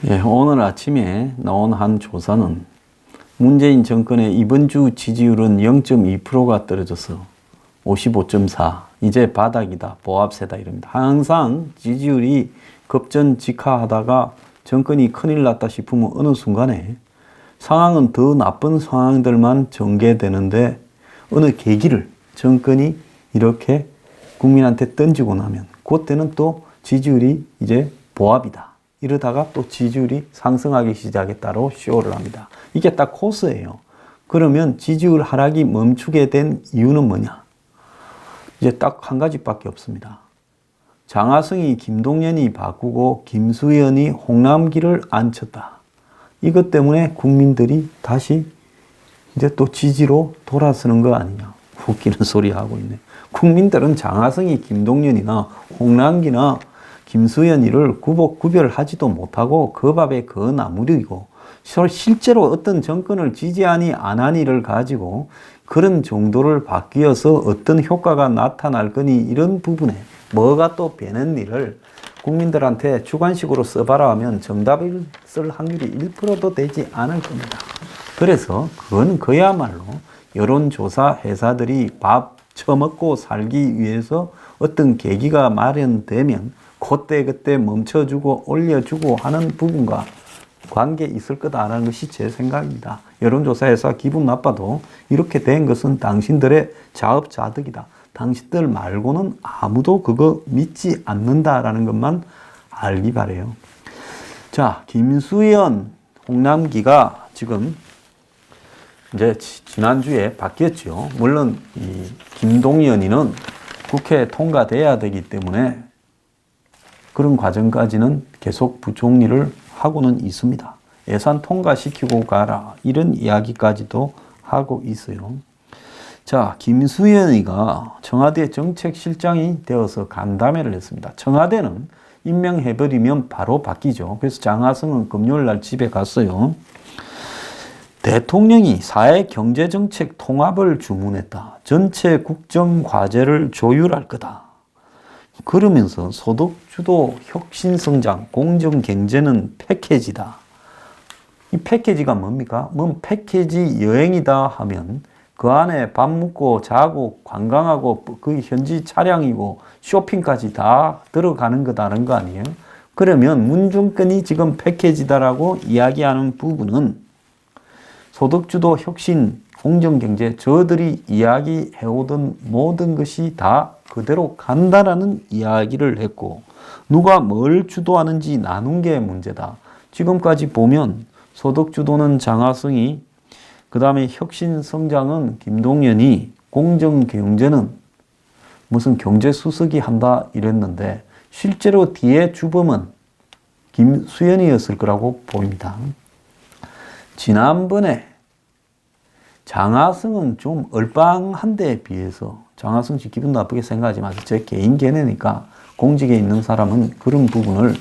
예, 오늘 아침에 나온 한 조사는 문재인 정권의 이번 주 지지율은 0.2%가 떨어져서 55.4, 이제 바닥이다, 보합세다 이럽니다. 항상 지지율이 급전직하하다가 정권이 큰일 났다 싶으면 어느 순간에 상황은 더 나쁜 상황들만 전개되는데 어느 계기를 정권이 이렇게 국민한테 던지고 나면 그때는 또 지지율이 이제 보합이다. 이러다가 또 지지율이 상승하기 시작했다로 쇼를 합니다. 이게 딱 코스예요. 그러면 지지율 하락이 멈추게 된 이유는 뭐냐? 이제 딱 한 가지밖에 없습니다. 장하성이 김동연이 바꾸고 김수현이 홍남기를 앉혔다. 이것 때문에 국민들이 다시 이제 또 지지로 돌아서는 거 아니냐. 웃기는 소리 하고 있네. 국민들은 장하성이 김동연이나 홍남기나 김수현이를 구별하지도 못하고 그 밥에 그 나무리고 실제로 어떤 정권을 지지하니 안 하니를 가지고 그런 정도를 바뀌어서 어떤 효과가 나타날 거니 이런 부분에 뭐가 또 되는 일을 국민들한테 주관식으로 써봐라 하면 정답을 쓸 확률이 1%도 되지 않을 겁니다. 그래서 그건 그야말로 여론조사 회사들이 밥 처먹고 살기 위해서 어떤 계기가 마련되면 그때 멈춰주고 올려주고 하는 부분과 관계 있을 거다라는 것이 제 생각입니다. 여론조사에서 기분 나빠도 이렇게 된 것은 당신들의 자업자득이다. 당신들 말고는 아무도 그거 믿지 않는다라는 것만 알기 바래요. 자, 김수현, 홍남기가 지금 이제 지난주에 바뀌었죠. 물론 이 김동연이는 국회 통과돼야 되기 때문에 그런 과정까지는 계속 부총리를 하고는 있습니다. 예산 통과시키고 가라 이런 이야기까지도 하고 있어요. 자, 김수현이가 청와대 정책실장이 되어서 간담회를 했습니다. 청와대는 임명해버리면 바로 바뀌죠. 그래서 장하성은 금요일날 집에 갔어요. 대통령이 사회 경제정책 통합을 주문했다. 전체 국정과제를 조율할 거다. 그러면서 소득주도 혁신성장, 공정경제는 패키지다. 이 패키지가 뭡니까? 뭔 패키지 여행이다 하면 그 안에 밥 먹고 자고 관광하고 그 현지 차량이고 쇼핑까지 다 들어가는 거다는 거 아니에요? 그러면 문정권이 지금 패키지다라고 이야기하는 부분은 소득주도 혁신, 공정경제, 저들이 이야기해오던 모든 것이 다 그대로 간다라는 이야기를 했고 누가 뭘 주도하는지 나눈 게 문제다. 지금까지 보면 소득주도는 장하성이, 그 다음에 혁신성장은 김동연이, 공정경제는 무슨 경제수석이 한다 이랬는데 실제로 뒤에 주범은 김수현이었을 거라고 보입니다. 지난번에 장하성은 좀 얼빵한 데에 비해서 장하성 씨 기분 나쁘게 생각하지 마세요. 제 개인 견해니까 공직에 있는 사람은 그런 부분을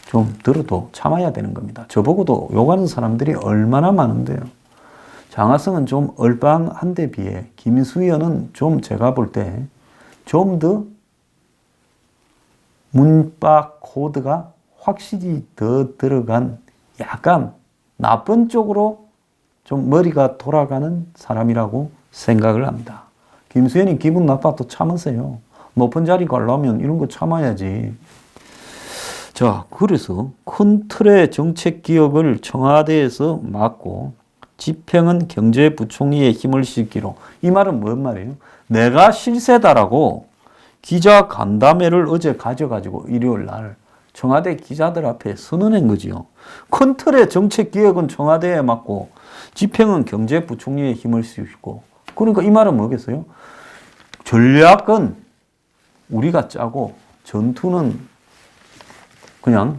좀 들어도 참아야 되는 겁니다. 저보고도 욕하는 사람들이 얼마나 많은데요. 장하성은 좀 얼빵한 데 비해 김수현은 좀 제가 볼 때 좀 더 문법 코드가 확실히 더 들어간 약간 나쁜 쪽으로 좀 머리가 돌아가는 사람이라고 생각을 합니다. 김수현이 기분 나빠도 참으세요. 높은 자리 가려면 이런 거 참아야지. 자, 그래서 큰 틀의 정책 기획을 청와대에서 맡고 집행은 경제부총리의 힘을 싣기로. 이 말은 뭔 말이에요? 내가 실세다라고 기자 간담회를 어제 가져가지고 일요일 날 청와대 기자들 앞에 선언한 거지요. 큰 틀의 정책 기획은 청와대에 맡고 집행은 경제부총리의 힘을 싣고. 그러니까 이 말은 뭐겠어요? 전략은 우리가 짜고 전투는 그냥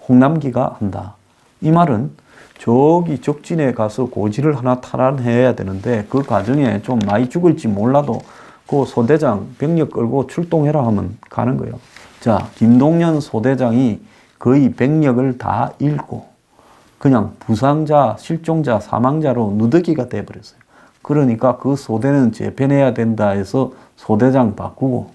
홍남기가 한다. 이 말은 저기 적진에 가서 고지를 하나 탈환해야 되는데 그 과정에 좀 많이 죽을지 몰라도 그 소대장 병력 끌고 출동해라 하면 가는 거예요. 자, 김동연 소대장이 거의 병력을 다 잃고 그냥 부상자, 실종자, 사망자로 누더기가 돼버렸어요. 그러니까 그 소대는 재편해야 된다 해서 소대장 바꾸고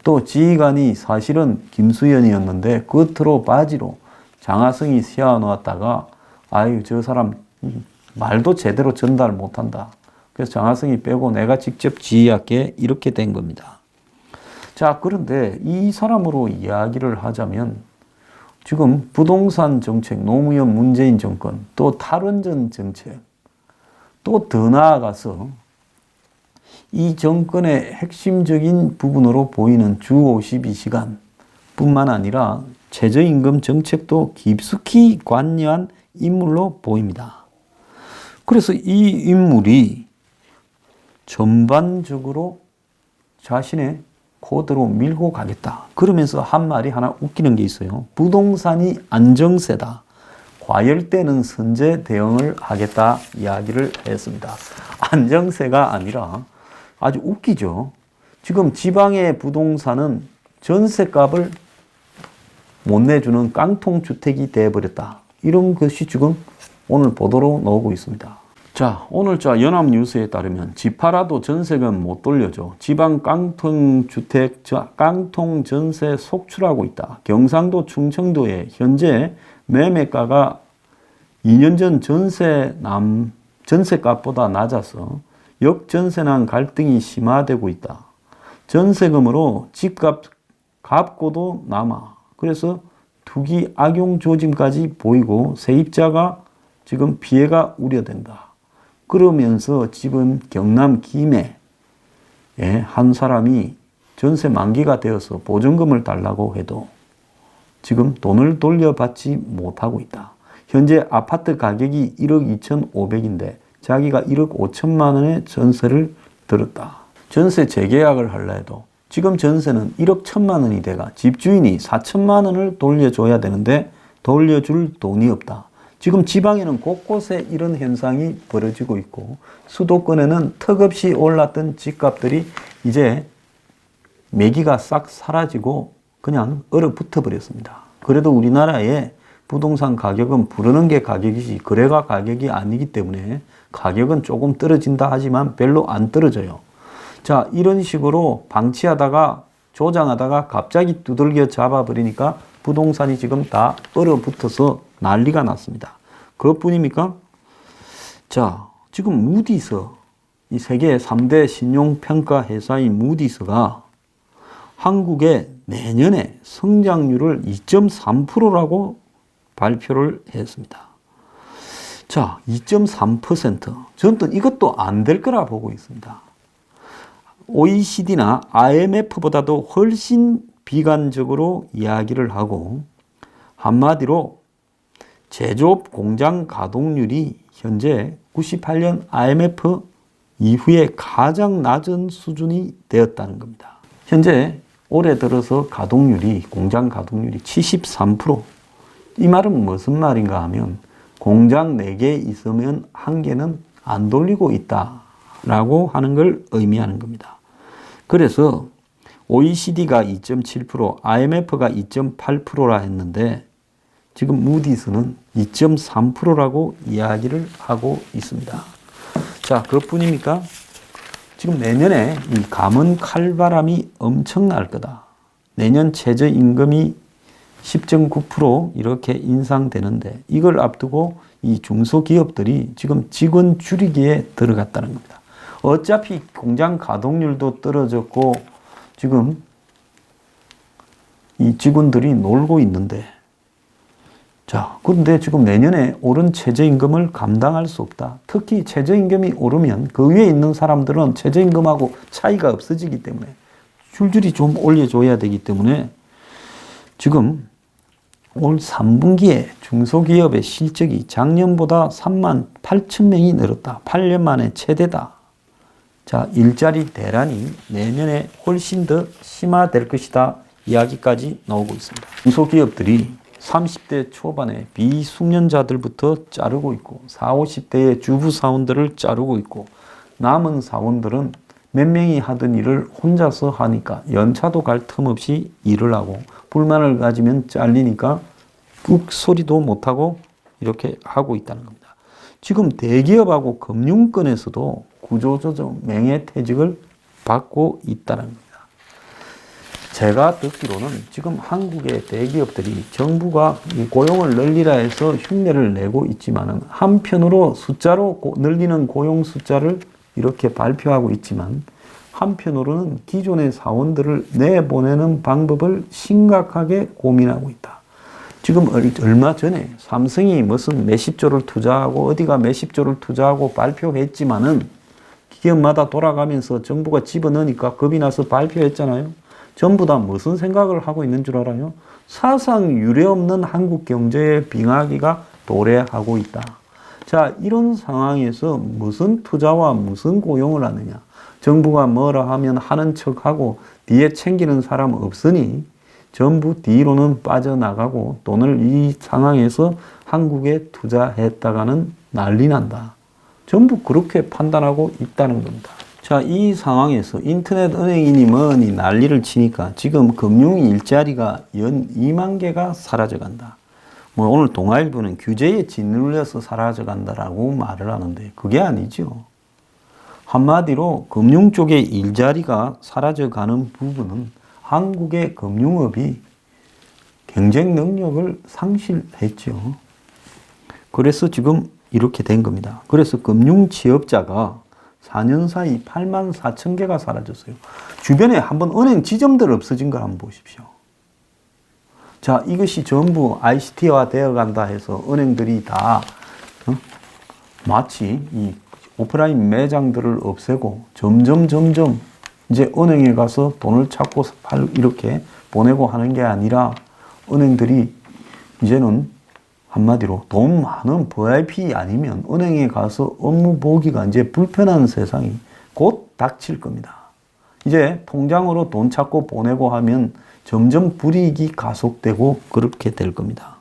또 지휘관이 사실은 김수현이었는데 겉으로 바지로 장하성이 세워놓았다가 아유 저 사람 말도 제대로 전달 못한다. 그래서 장하성이 빼고 내가 직접 지휘할게 이렇게 된 겁니다. 자, 그런데 이 사람으로 이야기를 하자면 지금 부동산 정책, 노무현 문재인 정권, 또 탈원전 정책, 또 더 나아가서 이 정권의 핵심적인 부분으로 보이는 주 52시간 뿐만 아니라 최저임금 정책도 깊숙이 관여한 인물로 보입니다. 그래서 이 인물이 전반적으로 자신의 코드로 밀고 가겠다. 그러면서 한 말이 하나 웃기는 게 있어요. 부동산이 안정세다. 과열되는 선제 대응을 하겠다 이야기를 했습니다. 안정세가 아니라 아주 웃기죠. 지금 지방의 부동산은 전세값을 못 내주는 깡통주택이 되어버렸다. 이런 것이 지금 오늘 보도로 나오고 있습니다. 자, 오늘자 연합뉴스에 따르면 집 팔아도 전세금 못 돌려줘. 지방 깡통주택, 깡통 전세 속출하고 있다. 경상도 충청도에 현재 매매가가 2년 전 전세값보다 낮아서 역전세난 갈등이 심화되고 있다. 전세금으로 집값 갚고도 남아. 그래서 투기 악용 조짐까지 보이고 세입자가 지금 피해가 우려된다. 그러면서 지금 경남 김해에 한 사람이 전세 만기가 되어서 보증금을 달라고 해도 지금 돈을 돌려받지 못하고 있다. 현재 아파트 가격이 1억 2,500인데 자기가 1억 5천만 원의 전세를 들었다. 전세 재계약을 하려 해도 지금 전세는 1억 1천만 원이 돼가 집주인이 4천만 원을 돌려줘야 되는데 돌려줄 돈이 없다. 지금 지방에는 곳곳에 이런 현상이 벌어지고 있고 수도권에는 턱없이 올랐던 집값들이 이제 매기가 싹 사라지고 그냥 얼어붙어 버렸습니다. 그래도 우리나라의 부동산 가격은 부르는 게 가격이지 거래가 가격이 아니기 때문에 가격은 조금 떨어진다 하지만 별로 안 떨어져요. 자, 이런 식으로 방치하다가 조장하다가 갑자기 두들겨 잡아버리니까 부동산이 지금 다 얼어붙어서 난리가 났습니다. 그것뿐입니까? 자, 지금 무디스, 이 세계 3대 신용평가 회사인 무디스가 한국의 내년에 성장률을 2.3%라고 발표를 했습니다. 자, 2.3%. 저는 이것도 안 될 거라 보고 있습니다. OECD나 IMF보다도 훨씬 비관적으로 이야기를 하고 한마디로 제조업 공장 가동률이 현재 98년 IMF 이후에 가장 낮은 수준이 되었다는 겁니다. 현재 올해 들어서 공장 가동률이 73%. 이 말은 무슨 말인가 하면 공장 4개 있으면 1개는 안 돌리고 있다라고 하는 걸 의미하는 겁니다. 그래서 OECD가 2.7%, IMF가 2.8%라 했는데 지금 무디스는 2.3%라고 이야기를 하고 있습니다. 자, 그것뿐입니까? 지금 내년에 이 감원 칼바람이 엄청날 거다. 내년 최저임금이 10.9% 이렇게 인상되는데 이걸 앞두고 이 중소기업들이 지금 직원 줄이기에 들어갔다는 겁니다. 어차피 공장 가동률도 떨어졌고 지금 이 직원들이 놀고 있는데 자, 그런데 지금 내년에 오른 최저임금을 감당할 수 없다. 특히 최저임금이 오르면 그 위에 있는 사람들은 최저임금하고 차이가 없어지기 때문에 줄줄이 좀 올려줘야 되기 때문에 지금 올 3분기에 중소기업의 실적이 작년보다 3만 8천 명이 늘었다. 8년 만에 최대다. 자, 일자리 대란이 내년에 훨씬 더 심화될 것이다. 이야기까지 나오고 있습니다. 중소기업들이 30대 초반에 비숙련자들부터 자르고 있고 40, 50대의 주부 사원들을 자르고 있고 남은 사원들은 몇 명이 하던 일을 혼자서 하니까 연차도 갈 틈 없이 일을 하고 불만을 가지면 잘리니까 꾹 소리도 못하고 이렇게 하고 있다는 겁니다. 지금 대기업하고 금융권에서도 구조조정, 명예퇴직을 받고 있다는 겁니다. 제가 듣기로는 지금 한국의 대기업들이 정부가 이 고용을 늘리라 해서 흉내를 내고 있지만은 한편으로 숫자로 늘리는 고용 숫자를 이렇게 발표하고 있지만 한편으로는 기존의 사원들을 내보내는 방법을 심각하게 고민하고 있다. 지금 얼마 전에 삼성이 무슨 몇십 조를 투자하고 어디가 몇십 조를 투자하고 발표했지만은 기업마다 돌아가면서 정부가 집어넣으니까 겁이 나서 발표했잖아요. 전부 다 무슨 생각을 하고 있는 줄 알아요? 사상 유례없는 한국 경제의 빙하기가 도래하고 있다. 자, 이런 상황에서 무슨 투자와 무슨 고용을 하느냐? 정부가 뭐라 하면 하는 척하고 뒤에 챙기는 사람 없으니 전부 뒤로는 빠져나가고 돈을 이 상황에서 한국에 투자했다가는 난리 난다. 전부 그렇게 판단하고 있다는 겁니다. 자, 이 상황에서 인터넷 은행이니 뭐니 난리를 치니까 지금 금융 일자리가 연 2만 개가 사라져 간다. 뭐 오늘 동아일보는 규제에 짓눌려서 사라져 간다라고 말을 하는데 그게 아니죠. 한마디로 금융 쪽의 일자리가 사라져 가는 부분은 한국의 금융업이 경쟁 능력을 상실했죠. 그래서 지금 이렇게 된 겁니다. 그래서 금융 취업자가 4년 사이 8만 4천 개가 사라졌어요. 주변에 한번 은행 지점들 없어진 걸 한번 보십시오. 자, 이것이 전부 ICT화 되어 간다 해서 은행들이 다 마치 이 오프라인 매장들을 없애고 점점 이제 은행에 가서 돈을 찾고 이렇게 보내고 하는 게 아니라 은행들이 이제는 한마디로 돈 많은 VIP 아니면 은행에 가서 업무 보기가 이제 불편한 세상이 곧 닥칠 겁니다. 이제 통장으로 돈 찾고 보내고 하면 점점 불이익이 가속되고 그렇게 될 겁니다.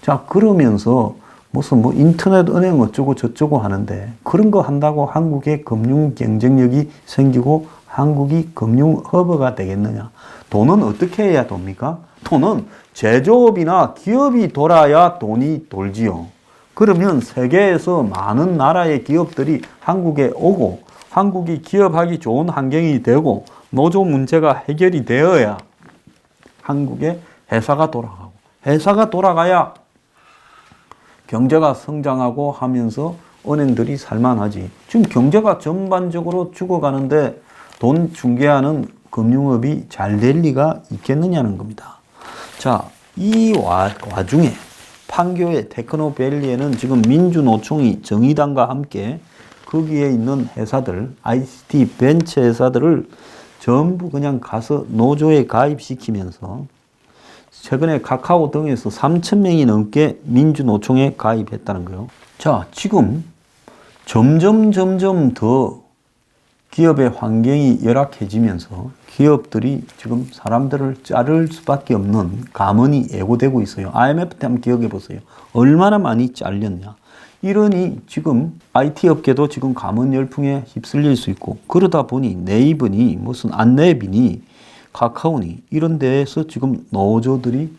자, 그러면서 무슨 뭐 인터넷 은행 어쩌고 저쩌고 하는데 그런 거 한다고 한국의 금융 경쟁력이 생기고 한국이 금융 허브가 되겠느냐? 돈은 어떻게 해야 됩니까? 돈은 제조업이나 기업이 돌아야 돈이 돌지요. 그러면 세계에서 많은 나라의 기업들이 한국에 오고 한국이 기업하기 좋은 환경이 되고 노조 문제가 해결이 되어야 한국의 회사가 돌아가고 회사가 돌아가야 경제가 성장하고 하면서 은행들이 살만하지. 지금 경제가 전반적으로 죽어가는데 돈 중개하는 금융업이 잘 될 리가 있겠느냐는 겁니다. 자, 이 와중에 판교의 테크노밸리에는 지금 민주노총이 정의당과 함께 거기에 있는 회사들, ICT 벤처 회사들을 전부 그냥 가서 노조에 가입시키면서 최근에 카카오 등에서 3,000명이 넘게 민주노총에 가입했다는 거예요. 자, 지금 점점 더 기업의 환경이 열악해지면서 기업들이 지금 사람들을 자를 수밖에 없는 감언이 예고되고 있어요. IMF 때 한번 기억해 보세요. 얼마나 많이 잘렸냐. 이러니 지금 IT 업계도 지금 감언 열풍에 휩쓸릴 수 있고 그러다 보니 네이버니 무슨 안내비니 카카오니 이런 데에서 지금 노조들이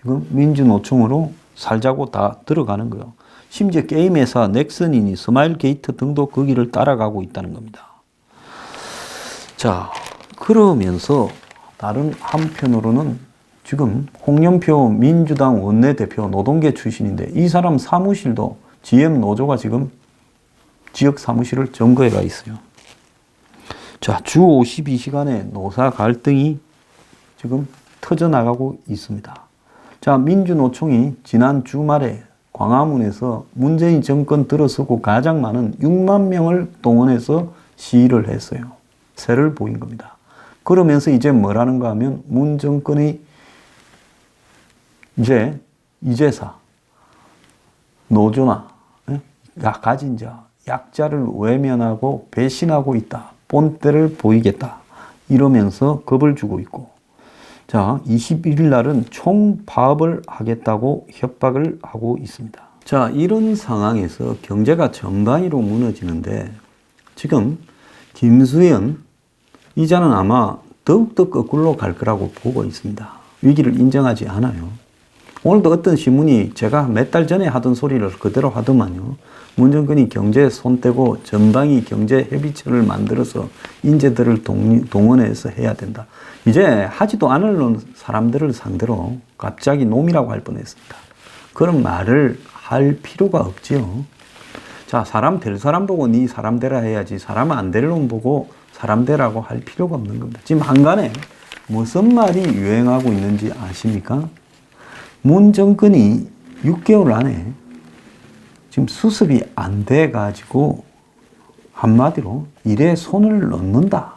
지금 민주노총으로 살자고 다 들어가는 거예요. 심지어 게임 회사 넥슨이니 스마일게이트 등도 거기를 따라가고 있다는 겁니다. 자, 그러면서 다른 한편으로는 지금 홍영표 민주당 원내대표 노동계 출신인데 이 사람 사무실도 GM 노조가 지금 지역 사무실을 점거해 가 있어요. 자, 주 52시간의 노사 갈등이 지금 터져나가고 있습니다. 자, 민주노총이 지난 주말에 광화문에서 문재인 정권 들어서고 가장 많은 6만 명을 동원해서 시위를 했어요. 세를 보인 겁니다. 그러면서 이제 뭐라는가 하면 문 정권이 이제 이제사, 노조나 가진 자, 약자를 외면하고 배신하고 있다. 본때를 보이겠다. 이러면서 겁을 주고 있고 자, 21일 날은 총파업을 하겠다고 협박을 하고 있습니다. 자, 이런 상황에서 경제가 전반위로 무너지는데 지금 김수현 이자는 아마 더욱더 거꾸로 갈 거라고 보고 있습니다. 위기를 인정하지 않아요. 오늘도 어떤 신문이 제가 몇 달 전에 하던 소리를 그대로 하더만요. 문 정권이 경제에 손대고 전방위 경제 협의체를 만들어서 인재들을 동원해서 해야 된다. 이제 하지도 않을 사람들을 상대로 갑자기 놈이라고 할 뻔했습니다. 그런 말을 할 필요가 없지요. 자, 사람 될 사람 보고 네 사람 되라 해야지 사람 안 될 놈 보고 사람 되라고 할 필요가 없는 겁니다. 지금 한간에 무슨 말이 유행하고 있는지 아십니까? 문 정권이 6개월 안에 지금 수습이 안 돼 가지고 한마디로 일에 손을 넣는다.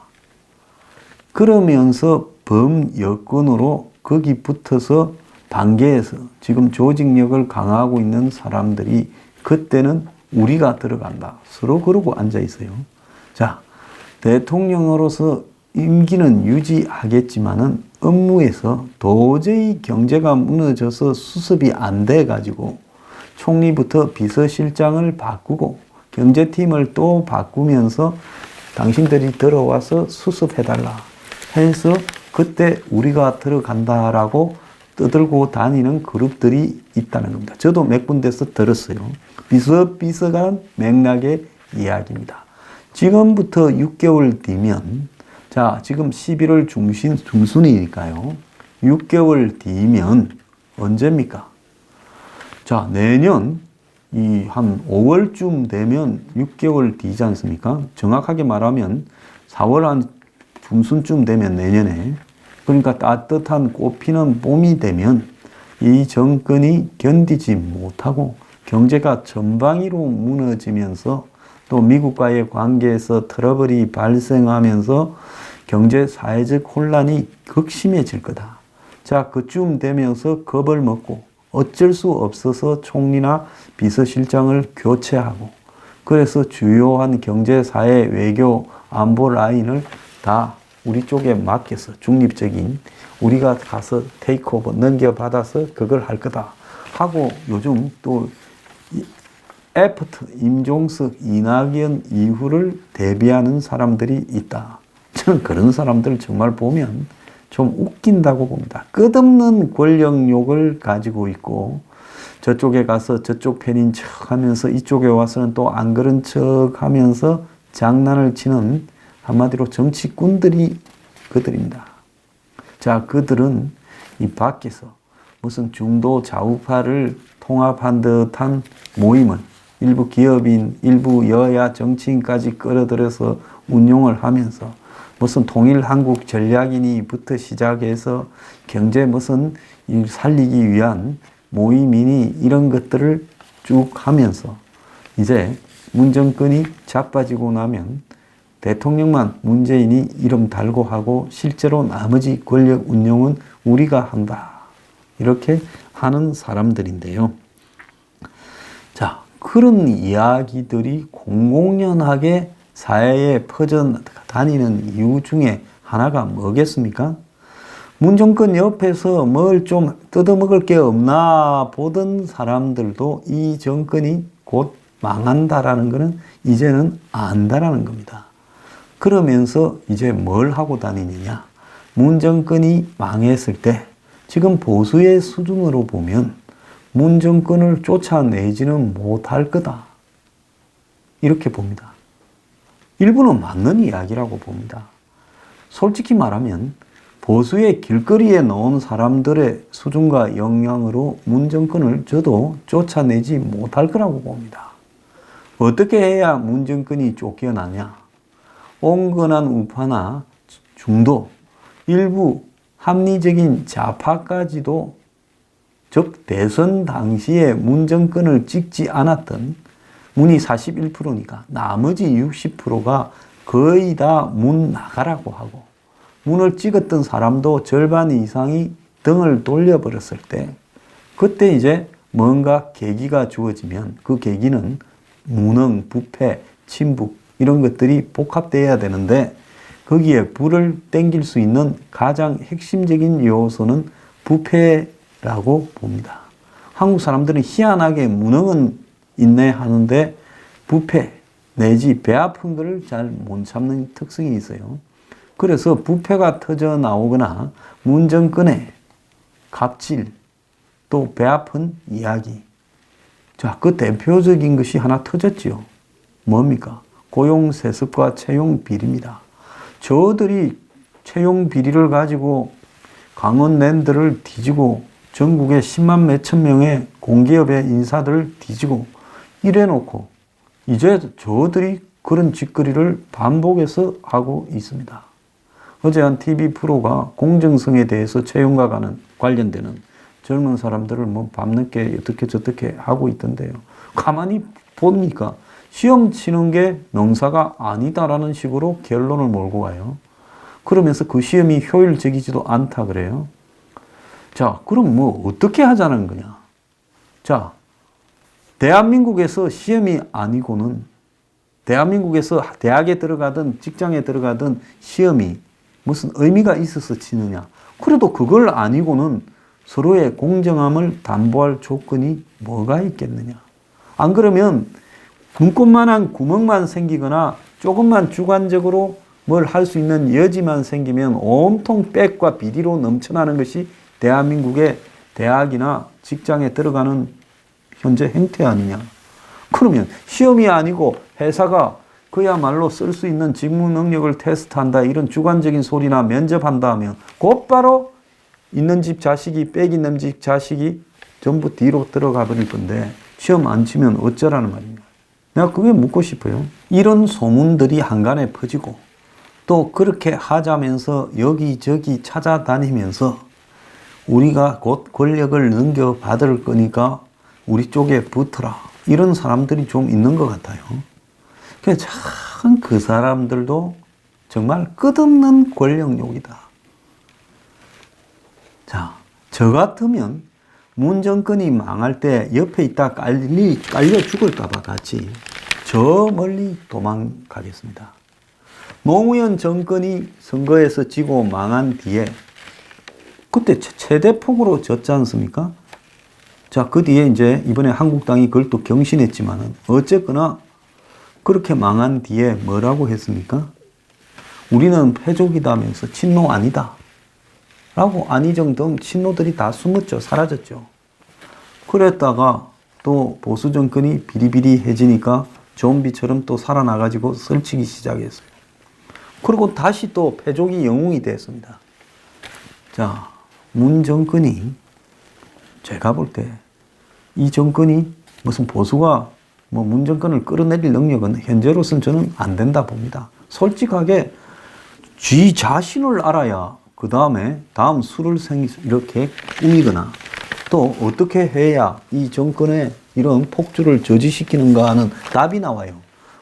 그러면서 범여권으로 거기 붙어서 반개해서 지금 조직력을 강화하고 있는 사람들이 그때는 우리가 들어간다. 서로 그러고 앉아 있어요. 자, 대통령으로서 임기는 유지하겠지만은 업무에서 도저히 경제가 무너져서 수습이 안 돼 가지고 총리부터 비서실장을 바꾸고 경제팀을 또 바꾸면서 당신들이 들어와서 수습해달라 해서 그때 우리가 들어간다라고 떠들고 다니는 그룹들이 있다는 겁니다. 저도 몇 군데서 들었어요. 비슷비슷한 맥락의 이야기입니다. 지금부터 6개월 뒤면, 자, 지금 11월 중순이니까요. 6개월 뒤면 언제입니까? 자, 내년 한 5월쯤 되면 6개월 뒤지 않습니까? 정확하게 말하면 4월 한 중순쯤 되면 내년에, 그러니까 따뜻한 꽃피는 봄이 되면 이 정권이 견디지 못하고 경제가 전방위로 무너지면서 또 미국과의 관계에서 트러블이 발생하면서 경제 사회적 혼란이 극심해질 거다. 자, 그쯤 되면서 겁을 먹고 어쩔 수 없어서 총리나 비서실장을 교체하고 그래서 주요한 경제, 사회, 외교, 안보 라인을 다 우리 쪽에 맡겨서 중립적인 우리가 가서 테이크오버 넘겨받아서 그걸 할 거다 하고 요즘 또 애프터 임종석, 이낙연 이후를 대비하는 사람들이 있다. 저는 그런 사람들 정말 보면 좀 웃긴다고 봅니다. 끝없는 권력욕을 가지고 있고 저쪽에 가서 저쪽 편인 척 하면서 이쪽에 와서는 또 안 그런 척 하면서 장난을 치는 한마디로 정치꾼들이 그들입니다. 자, 그들은 이 밖에서 무슨 중도 좌우파를 통합한 듯한 모임을 일부 기업인, 일부 여야 정치인까지 끌어들여서 운용을 하면서 무슨 통일 한국 전략인이부터 시작해서 경제 무슨 일 살리기 위한 모임이니 이런 것들을 쭉 하면서 이제 문 정권이 자빠지고 나면 대통령만 문재인이 이름 달고 하고 실제로 나머지 권력 운용은 우리가 한다. 이렇게 하는 사람들인데요. 자, 그런 이야기들이 공공연하게 사회에 퍼져 다니는 이유 중에 하나가 뭐겠습니까? 문 정권 옆에서 뭘 좀 뜯어먹을 게 없나 보던 사람들도 이 정권이 곧 망한다라는 것은 이제는 안다라는 겁니다. 그러면서 이제 뭘 하고 다니느냐? 문 정권이 망했을 때 지금 보수의 수준으로 보면 문 정권을 쫓아내지는 못할 거다. 이렇게 봅니다. 일부는 맞는 이야기라고 봅니다. 솔직히 말하면 보수의 길거리에 나온 사람들의 수준과 영향으로 문 정권을 저도 쫓아내지 못할 거라고 봅니다. 어떻게 해야 문 정권이 쫓겨나냐? 온건한 우파나 중도, 일부 합리적인 좌파까지도 즉 대선 당시에 문 정권을 찍지 않았던 문이 41%니까 나머지 60%가 거의 다 문 나가라고 하고 문을 찍었던 사람도 절반 이상이 등을 돌려버렸을 때 그때 이제 뭔가 계기가 주어지면 그 계기는 무능, 부패, 친북 이런 것들이 복합돼야 되는데 거기에 불을 땡길 수 있는 가장 핵심적인 요소는 부패라고 봅니다. 한국 사람들은 희한하게 무능은 있네 하는데 부패 내지 배 아픈 것을 잘 못 참는 특성이 있어요. 그래서 부패가 터져 나오거나 문 정권의 갑질 또 배 아픈 이야기 자, 그 대표적인 것이 하나 터졌지요. 뭡니까? 고용 세습과 채용 비리입니다. 저들이 채용 비리를 가지고 강원랜드를 뒤지고 전국에 10만 몇천 명의 공기업의 인사들을 뒤지고 이래놓고 이제 저들이 그런 짓거리를 반복해서 하고 있습니다. 어제 한 TV 프로가 공정성에 대해서 채용과 관련되는 젊은 사람들을 뭐 밤늦게 어떻게 저떻게 하고 있던데요. 가만히 보니까 시험 치는 게 명사가 아니다라는 식으로 결론을 몰고 가요. 그러면서 그 시험이 효율적이지도 않다 그래요. 자, 그럼 뭐 어떻게 하자는 거냐? 자, 대한민국에서 시험이 아니고는 대한민국에서 대학에 들어가든 직장에 들어가든 시험이 무슨 의미가 있어서 치느냐? 그래도 그걸 아니고는 서로의 공정함을 담보할 조건이 뭐가 있겠느냐? 안 그러면 눈꽃만한 구멍만 생기거나 조금만 주관적으로 뭘 할 수 있는 여지만 생기면 온통 빽과 비리로 넘쳐나는 것이 대한민국의 대학이나 직장에 들어가는 현재 행태 아니냐. 그러면 시험이 아니고 회사가 그야말로 쓸 수 있는 직무 능력을 테스트한다 이런 주관적인 소리나 면접한다 하면 곧바로 있는 집 자식이 빽 있는 집 자식이 전부 뒤로 들어가 버릴 건데 시험 안 치면 어쩌라는 말입니까? 내가 그게 묻고 싶어요. 이런 소문들이 한간에 퍼지고 또 그렇게 하자면서 여기저기 찾아다니면서 우리가 곧 권력을 넘겨받을 거니까 우리 쪽에 붙어라. 이런 사람들이 좀 있는 것 같아요. 그래서 참 그 사람들도 정말 끝없는 권력욕이다. 자, 저 같으면 문 정권이 망할 때 옆에 있다 깔려 죽을까봐 같이 저 멀리 도망가겠습니다. 노무현 정권이 선거에서 지고 망한 뒤에 그때 최대폭으로 졌지 않습니까? 자, 그 뒤에 이제 이번에 한국당이 그걸 또 경신했지만은 어쨌거나 그렇게 망한 뒤에 뭐라고 했습니까? 우리는 패족이다면서 친노 아니다. 라고 안희정 등 친노들이 다 숨었죠. 사라졌죠. 그랬다가 또 보수 정권이 비리비리해지니까 좀비처럼 또 살아나가지고 설치기 시작했어요. 그리고 다시 또 패족이 영웅이 됐습니다. 자, 문 정권이 제가 볼 때 이 정권이 무슨 보수가 뭐 문 정권을 끌어내릴 능력은 현재로서는 저는 안 된다 봅니다. 솔직하게 지 자신을 알아야 그 다음에 다음 수를 이렇게 꾸미거나 또 어떻게 해야 이 정권의 이런 폭주를 저지시키는가 하는 답이 나와요.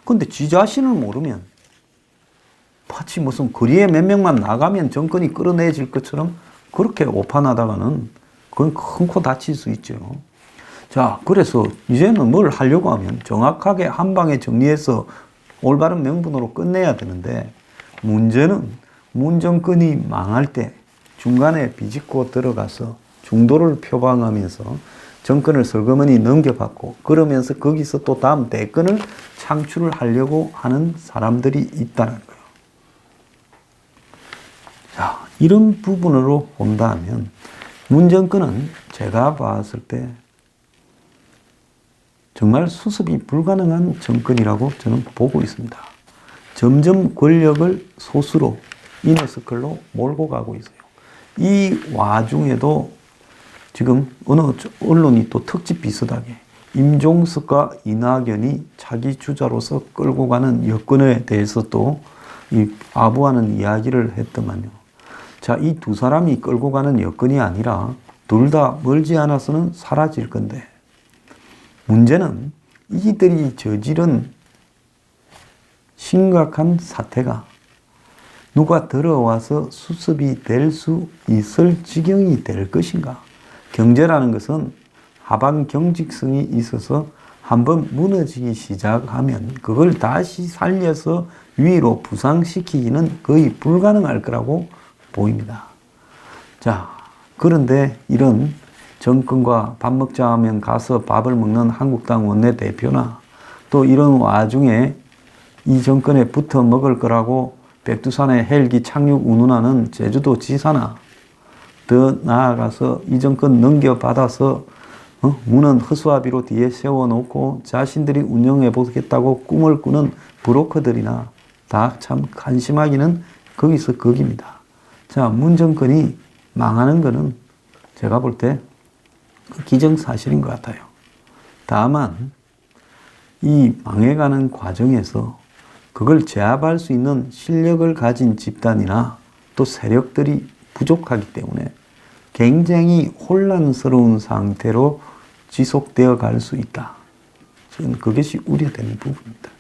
근데 지 자신을 모르면 마치 무슨 거리에 몇 명만 나가면 정권이 끌어내질 것처럼 그렇게 오판하다가는 그건 큰 코 다칠 수 있죠. 자, 그래서 이제는 뭘 하려고 하면 정확하게 한 방에 정리해서 올바른 명분으로 끝내야 되는데 문제는 문 정권이 망할 때 중간에 비집고 들어가서 중도를 표방하면서 정권을 슬그머니 넘겨받고 그러면서 거기서 또 다음 대권을 창출을 하려고 하는 사람들이 있다는 거예요. 자, 이런 부분으로 본다면 문 정권은 제가 봤을 때 정말 수습이 불가능한 정권이라고 저는 보고 있습니다. 점점 권력을 소수로 이너서클로 몰고 가고 있어요. 이 와중에도 지금 어느 언론이 또 특집 비슷하게 임종석과 이낙연이 차기 주자로서 끌고 가는 여건에 대해서 또 이 아부하는 이야기를 했더만요. 자, 이 두 사람이 끌고 가는 여건이 아니라 둘 다 멀지 않아서는 사라질 건데 문제는 이들이 저지른 심각한 사태가 누가 들어와서 수습이 될 수 있을 지경이 될 것인가? 경제라는 것은 하방 경직성이 있어서 한번 무너지기 시작하면 그걸 다시 살려서 위로 부상시키기는 거의 불가능할 거라고 보입니다. 자, 그런데 이런 정권과 밥 먹자 하면 가서 밥을 먹는 한국당 원내대표나 또 이런 와중에 이 정권에 붙어 먹을 거라고 백두산에 헬기 착륙 운운하는 제주도 지사나 더 나아가서 이 정권 넘겨받아서 문은 허수아비로 뒤에 세워놓고 자신들이 운영해보겠다고 꿈을 꾸는 브로커들이나 다 참 한심하기는 거기서 거기입니다. 자, 문 정권이 망하는 거는 제가 볼 때 기정사실인 것 같아요. 다만 이 망해가는 과정에서 그걸 제압할 수 있는 실력을 가진 집단이나 또 세력들이 부족하기 때문에 굉장히 혼란스러운 상태로 지속되어 갈 수 있다. 저는 그것이 우려되는 부분입니다.